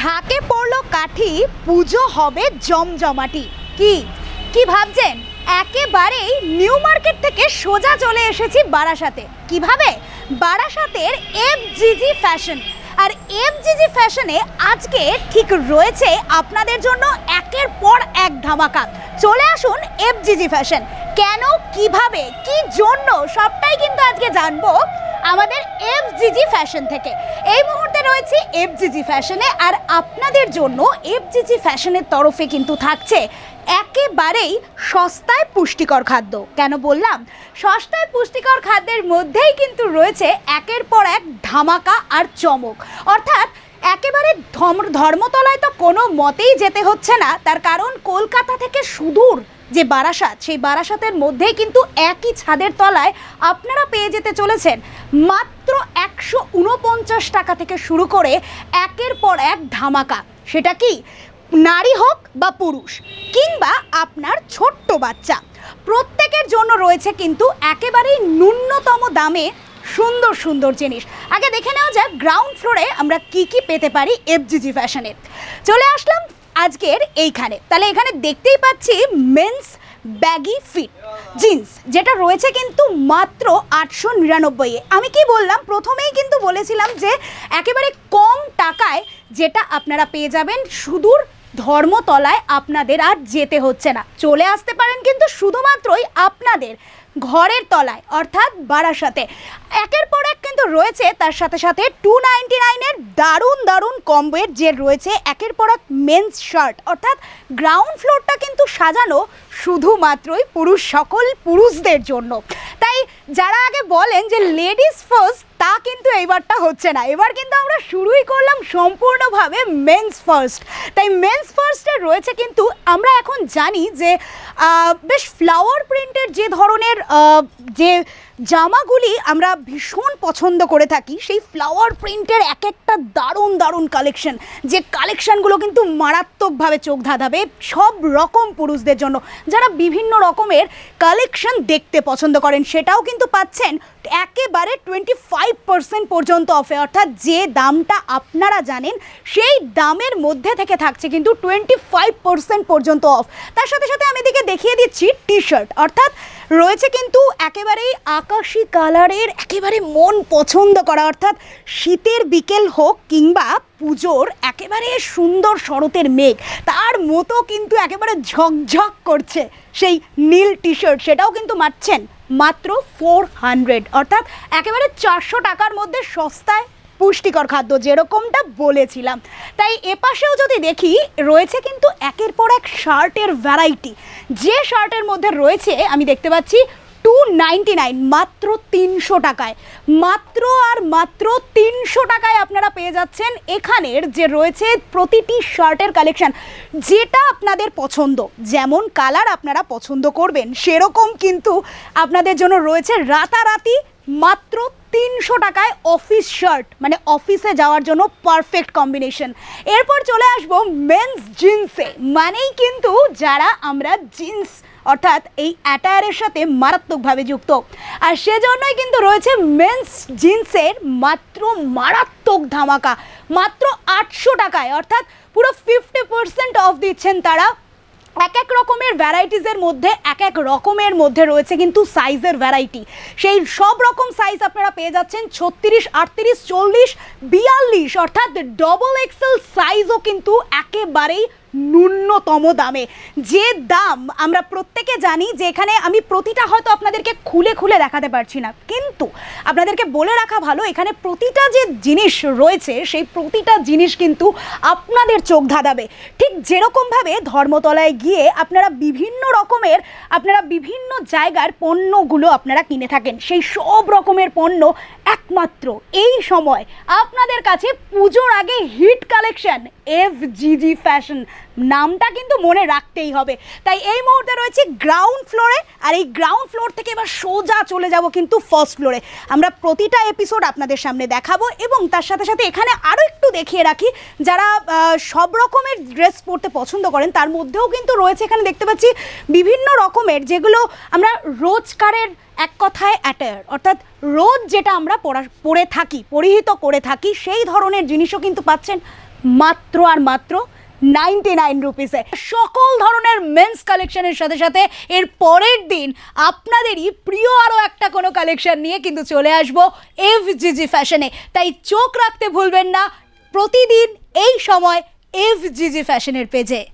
ঢাকে পড়লো কাঠি, পুজো হবে জমজমাটি। কি কি ভাবছেন? একেবারেই নিউ মার্কেট থেকে সোজা চলে এসেছি বারাসাতে। কিভাবে? বারাসাতের এফজিজি ফ্যাশন। আর এফজিজি ফ্যাশনে আজকে ঠিক রয়েছে আপনাদের জন্য একের পর এক ধামাকা। চলে আসুন এফজিজি ফ্যাশন। কেন, কিভাবে, কি জন্য, সবটাই কিন্তু আজকে জানবো আমাদের এফজিজি ফ্যাশন থেকে। এই মুহূর্তে রয়েছে এফজিজি ফ্যাশনে, আর আপনাদের জন্য এফজিজি ফ্যাশনের তরফে কিন্তু থাকছে একেবারেই সস্তায় পুষ্টিকর খাদ্য। কেন বললাম সস্তায় পুষ্টিকর খাদ্যের মধ্যেই কিন্তু রয়েছে একের পর এক ধামাকা আর চমক। অর্থাৎ একেবারে ধর্মতলায় তো কোনো মতেই যেতে হচ্ছে না, তার কারণ কলকাতা থেকে সুদূর যে বারাসাত, সেই বারাসাতের মধ্যেই কিন্তু একই ছাদের তলায় আপনারা পেয়ে যেতে চলেছেন মাত্র 149 টাকা থেকে শুরু করে একের পর এক ধামাকা। সেটা কি নারী হোক বা পুরুষ কিংবা আপনার ছোট্ট বাচ্চা, প্রত্যেকের জন্য রয়েছে কিন্তু একেবারেই ন্যূনতম দামে সুন্দর সুন্দর জিনিস। আগে দেখে নেওয়া যাক গ্রাউন্ড ফ্লোরে আমরা কি কি পেতে পারি এফজিজি ফ্যাশনে। চলে আসলাম আজকের এইখানে। তাহলে এখানে দেখতেই পাচ্ছি মেন্স ব্যাগি ফিট জিন্স, যেটা রয়েছে কিন্তু মাত্র 899-এ। আমি কি বললাম? প্রথমেই কিন্তু বলেছিলাম যে একেবারে কম টাকায় যেটা আপনারা পেয়ে যাবেন সুদূর ধর্মতলায়, আপনাদের আর যেতে হচ্ছে না। চলে আসতে পারেন কিন্তু শুধুমাত্রই আপনাদের ঘরের তলায়, অর্থাৎ বারাসাতে। একের পর এক কিন্তু রয়েছে তার সাথে সাথে 299-এর দারুণ দারুণ কম্বোয়ের যে রয়েছে একের পর এক মেন্স শার্ট। অর্থাৎ গ্রাউন্ড ফ্লোরটা কিন্তু সাজানো শুধুমাত্রই সকল পুরুষদের জন্য। তাই যারা আগে বলেন যে লেডিস ফার্স্ট, তা কিন্তু এইবারটা হচ্ছে না। এবার কিন্তু আমরা শুরুই করলাম সম্পূর্ণভাবে মেন্স ফার্স্ট। তাই মেন্স ফার্স্টে রয়েছে কিন্তু আমরা এখন জানি যে বেশ ফ্লাওয়ার প্রিন্টের যে ধরনের যে জামাগুলি আমরা ভীষণ পছন্দ করে থাকি, সেই ফ্লাওয়ার প্রিন্টের এক একটা দারুণ দারুণ কালেকশন, যে কালেকশানগুলো কিন্তু মারাত্মকভাবে চোখ ধাঁধাবে সব রকম পুরুষদের জন্য। যারা বিভিন্ন রকমের কালেকশন দেখতে পছন্দ করেন, সেটাও কিন্তু পাচ্ছেন একেবারে 25% পর্যন্ত অফে। অর্থাৎ যে দামটা আপনারা জানেন সেই দামের মধ্যে থেকে থাকছে কিন্তু 25% পর্যন্ত অফ। তার সাথে সাথে আমি এদিকে দেখিয়ে দিচ্ছি টি শার্ট। অর্থাৎ রয়েছে কিন্তু একেবারেই আকাশি কালারের, একেবারে মন পছন্দ করা, অর্থাৎ শীতের বিকেল হোক কিংবা পুজোর একেবারে সুন্দর শরতের মেঘ, তার মতো কিন্তু একেবারে ঝকঝক করছে সেই নীল টি শার্ট। সেটাও কিন্তু মারছেন মাত্র 400, অর্থাৎ একেবারে 400 টাকার মধ্যে সস্তায় পুষ্টিকর খাদ্য, যেরকমটা বলেছিলাম। তাই এপাশেও যদি দেখি রয়েছে কিন্তু একের পর এক শার্টের ভ্যারাইটি। যে শার্টের মধ্যে রয়েছে আমি দেখতে পাচ্ছি 299, মাত্র 300 টাকায়, মাত্র আর মাত্র 300 টাকায় আপনারা পেয়ে যাচ্ছেন এখানের যে রয়েছে প্রতিটি শার্টের কালেকশন। যেটা আপনাদের পছন্দ, যেমন কালার আপনারা পছন্দ করবেন, সেরকম কিন্তু আপনাদের জন্য রয়েছে রাতারাতি মাত্র 300 টাকায় অফিস শার্ট, মানে অফিসে যাওয়ার জন্য পারফেক্ট কম্বিনেশন। এরপর চলে আসবো মেন্স জিন্সে, মানেই কিন্তু যারা আমরা জিন্স অর্থাৎ এই অ্যাটায়ারের সাথে মারাত্মকভাবে যুক্ত, আর সেজন্যই কিন্তু রয়েছে মেন্স জিন্সের মাত্র মারাত্মক ধামাকা মাত্র 800 টাকায়। অর্থাৎ পুরো 50% অফ দিচ্ছেন তারা। এক এক রকমের ভ্যারাইটিসের মধ্যে এক এক রকমের মধ্যে রয়েছে কিন্তু সাইজের ভ্যারাইটি। সেই সব রকম সাইজ আপনারা পেয়ে যাচ্ছেন 36, 38, 40, 42, অর্থাৎ ডবল এক্সেল সাইজও কিন্তু একেবারেই ন্যূনতম দামে। যে দাম আমরা প্রত্যেকে জানি, যে এখানে আমি প্রতিটা হয়তো আপনাদেরকে খুলে খুলে দেখাতে পারছি না, কিন্তু আপনাদেরকে বলে রাখা ভালো এখানে প্রতিটা যে জিনিস রয়েছে সেই প্রতিটা জিনিস কিন্তু আপনাদের চোখ ধাঁধাবে। ঠিক যেরকমভাবে ধর্মতলায় গিয়ে আপনারা বিভিন্ন রকমের বিভিন্ন জায়গার পণ্যগুলো আপনারা কিনে থাকেন, সেই সব রকমের পণ্য একমাত্র এই সময় আপনাদের কাছে পুজোর আগে হিট কালেকশন এফজিজি ফ্যাশন, নামটা কিন্তু মনে রাখতেই হবে। তাই এই মুহূর্তে রয়েছে গ্রাউন্ড ফ্লোরে, আর এই গ্রাউন্ড ফ্লোর থেকে এবার সোজা চলে যাব কিন্তু ফার্স্ট ফ্লোরে। আমরা প্রতিটা এপিসোড আপনাদের সামনে দেখাবো, এবং তার সাথে সাথে এখানে আরও একটু দেখিয়ে রাখি যারা সব রকমের ড্রেস পরতে পছন্দ করেন, তার মধ্যেও কিন্তু রয়েছে এখানে দেখতে পাচ্ছি বিভিন্ন রকমের, যেগুলো আমরা রোজকারের এক কথায় অ্যাটায়ার, অর্থাৎ রোজ যেটা আমরা পরে থাকি, পরিহিত করে থাকি, সেই ধরনের জিনিসও কিন্তু পাচ্ছেন মাত্র আর মাত্র 99 রুপিসে। সকল ধরনের মেন্স কালেকশনের সাথে সাথে এর পরের দিন আপনাদেরই প্রিয় আরও একটা কোনো কালেকশন নিয়ে কিন্তু চলে আসবো এফজিজি ফ্যাশনে। তাই চোখ রাখতে ভুলবেন না প্রতিদিন এই সময় এফজিজি ফ্যাশনের পেজে।